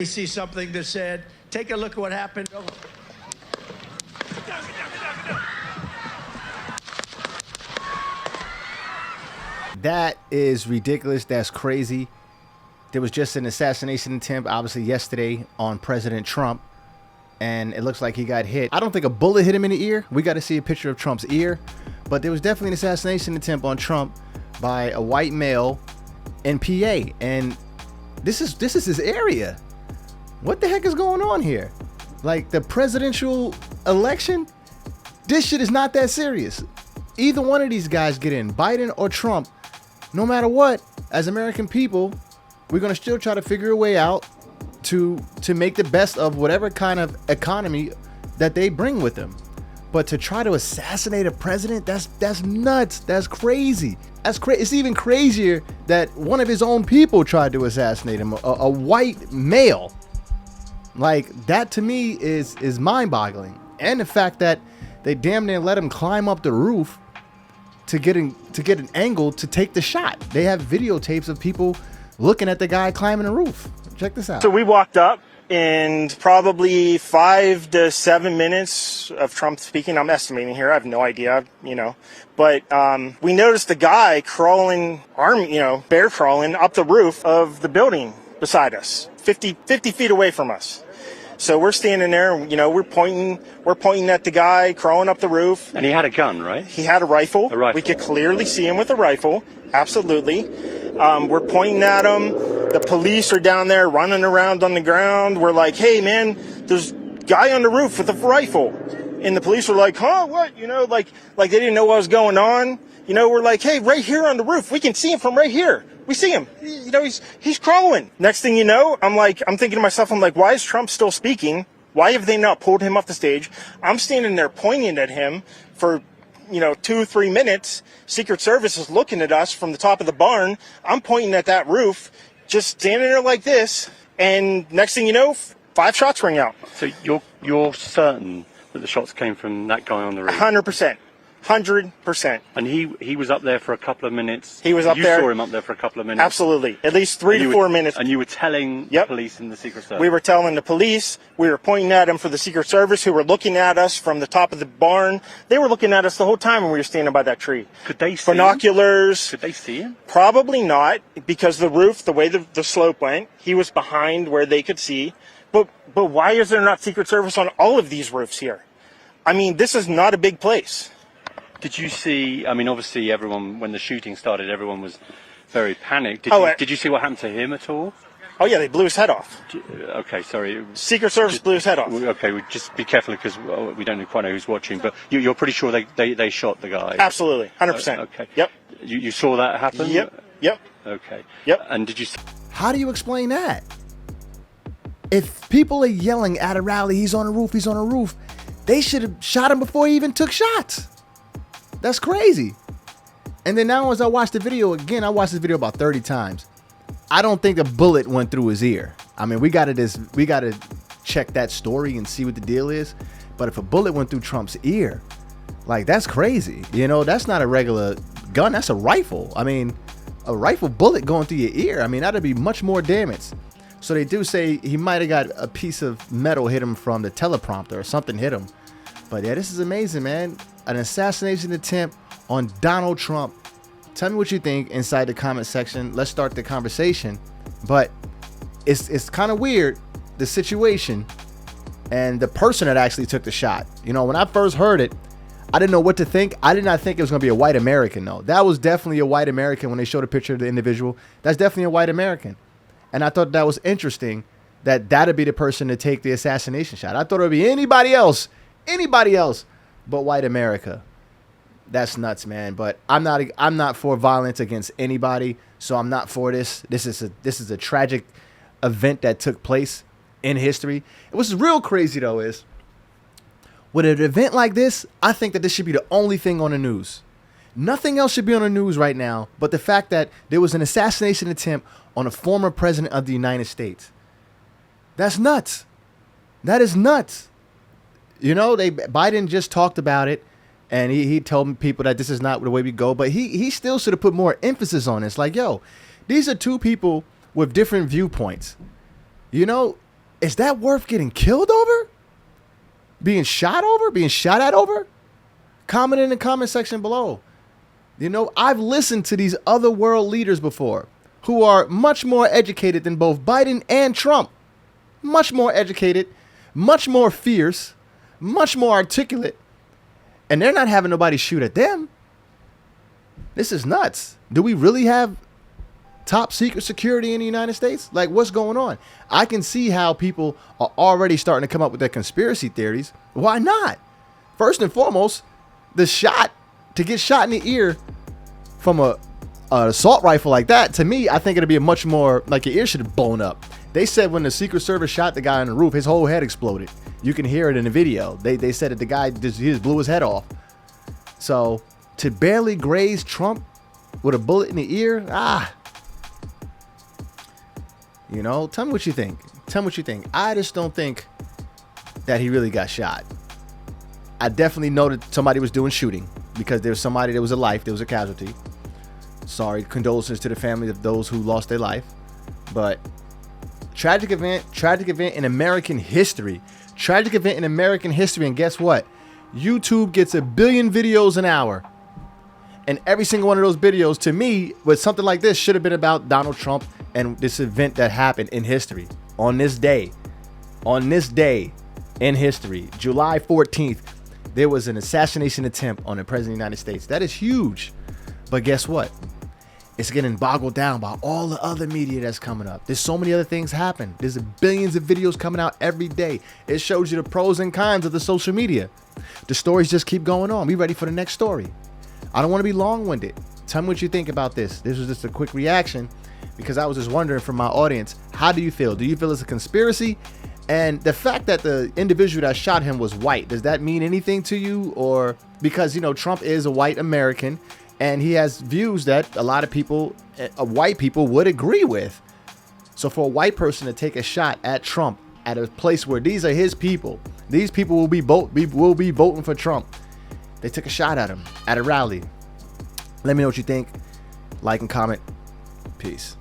We see something that said, take a look at what happened. That is ridiculous. That's crazy. There was just an assassination attempt, obviously, yesterday on President Trump, and it looks like he got hit. I don't think a bullet hit him in the ear. We got to see a picture of Trump's ear, but there was definitely an assassination attempt on Trump by a white male in PA, and this is his area. What the heck is going on here? Like, the presidential election, this shit is not that serious. Either one of these guys get in, Biden or Trump, no matter what, as American people, we're going to still try to figure a way out to make the best of whatever kind of economy that they bring with them. But to try to assassinate a president, that's nuts. That's crazy. It's even crazier that one of his own people tried to assassinate him, a white male. Like, that to me is mind-boggling. And the fact that they damn near let him climb up the roof to get an angle to take the shot. They have videotapes of people looking at the guy climbing the roof. Check this out. So we walked up, and probably 5 to 7 minutes of Trump speaking. I'm estimating here. I have no idea, But we noticed the guy crawling, bear crawling up the roof of the building beside us, 50 feet away from us. So we're standing there, we're pointing at the guy crawling up the roof. And he had a gun, right? He had a rifle. A rifle. We could clearly see him with a rifle. Absolutely. We're pointing at him. The police are down there running around on the ground. We're like, hey, man, there's a guy on the roof with a rifle. And the police were like, huh, what? Like they didn't know what was going on. We're like, hey, right here on the roof. We can see him from right here. We see him. He's crawling. Next thing you know, I'm thinking to myself, why is Trump still speaking? Why have they not pulled him off the stage? I'm standing there pointing at him for 2-3 minutes. Secret Service is looking at us from the top of the barn. I'm pointing at that roof, just standing there like this. And next thing you know, 5 shots ring out. So you're certain that the shots came from that guy on the roof? 100%. 100%. And he was up there for a couple of minutes. He was up there. You saw him up there for a couple of minutes. Absolutely. At least 3 to 4 minutes. And you were telling the police and the Secret Service. We were telling the police. We were pointing at them for the Secret Service, who were looking at us from the top of the barn. They were looking at us the whole time when we were standing by that tree. Could they see binoculars? Could they see him? Probably not, because the roof, the way the slope went, he was behind where they could see. But why is there not Secret Service on all of these roofs here? This is not a big place. Did you see, obviously everyone, when the shooting started, everyone was very panicked. Did you see what happened to him at all? Oh, yeah, they blew his head off. Okay, sorry. Secret Service blew his head off. Okay, just be careful because we don't quite know who's watching, but you're pretty sure they shot the guy? Absolutely, 100%. Okay. Yep. You saw that happen? Yep. Okay. Yep. And did you... How do you explain that? If people are yelling at a rally, he's on a roof, they should have shot him before he even took shots. That's crazy. And then now as I watch the video again, I watched this video about 30 times. I don't think a bullet went through his ear. We gotta check that story and see what the deal is. But if a bullet went through Trump's ear, that's crazy. That's not a regular gun. That's a rifle. A rifle bullet going through your ear. That'd be much more damage. So they do say he might have got a piece of metal hit him from the teleprompter or something hit him. But yeah, this is amazing, man. An assassination attempt on Donald Trump. Tell me what you think inside the comment section. Let's start the conversation. But it's kind of weird, the situation and the person that actually took the shot. When I first heard it, I didn't know what to think. I did not think it was going to be a white American, though. That was definitely a white American when they showed a picture of the individual. That's definitely a white American. And I thought that was interesting that that'd be the person to take the assassination shot. I thought it would be anybody else but white America. That's nuts, man. But I'm not for violence against anybody, so I'm not for this. This is a tragic event that took place in history. What's real crazy though is with an event like this, I think that this should be the only thing on the news. Nothing else should be on the news right now but the fact that there was an assassination attempt on a former president of the United States. That's nuts. That is nuts. Biden just talked about it, and he told people that this is not the way we go, but he still should have put more emphasis on this. These are two people with different viewpoints. Is that worth getting killed over? Being shot over? Being shot at over? Comment in the comment section below. You know, I've listened to these other world leaders before who are much more educated than both Biden and Trump. Much more educated, much more fierce, much more articulate. And they're not having nobody shoot at them. This is nuts. Do we really have top secret security in the United States? Like, what's going on? I can see how people are already starting to come up with their conspiracy theories. Why not? First and foremost, to get shot in the ear from an assault rifle like that, to me, I think it'd be a much more, like, your ear should have blown up. They said when the Secret Service shot the guy on the roof, his whole head exploded. You can hear it in the video. They said that the guy he just blew his head off. So to barely graze Trump with a bullet in the ear, you know, tell me what you think. Tell me what you think. I just don't think that he really got shot. I definitely know that somebody was doing shooting because there was somebody, there was a life, there was a casualty. Sorry, condolences to the family of those who lost their life. But tragic event in American history. Tragic event in American history. And guess what? YouTube gets 1 billion videos an hour. And every single one of those videos, to me, with something like this, should have been about Donald Trump and this event that happened in history. On this day in history, July 14th, there was an assassination attempt on the President of the United States. That is huge. But guess what? It's getting boggled down by all the other media that's coming up. There's so many other things happen. There's billions of videos coming out every day. It shows you the pros and cons of the social media. The stories just keep going on. Be ready for the next story. I don't want to be long-winded. Tell me what you think about this. This was just a quick reaction because I was just wondering from my audience, how do you feel? Do you feel it's a conspiracy? And the fact that the individual that shot him was white, does that mean anything to you? Or because, you know, Trump is a white American and he has views that a lot of people, white people, would agree with. So for a white person to take a shot at Trump at a place where these are his people, these people will be voting for Trump. They took a shot at him at a rally. Let me know what you think. Like and comment. Peace.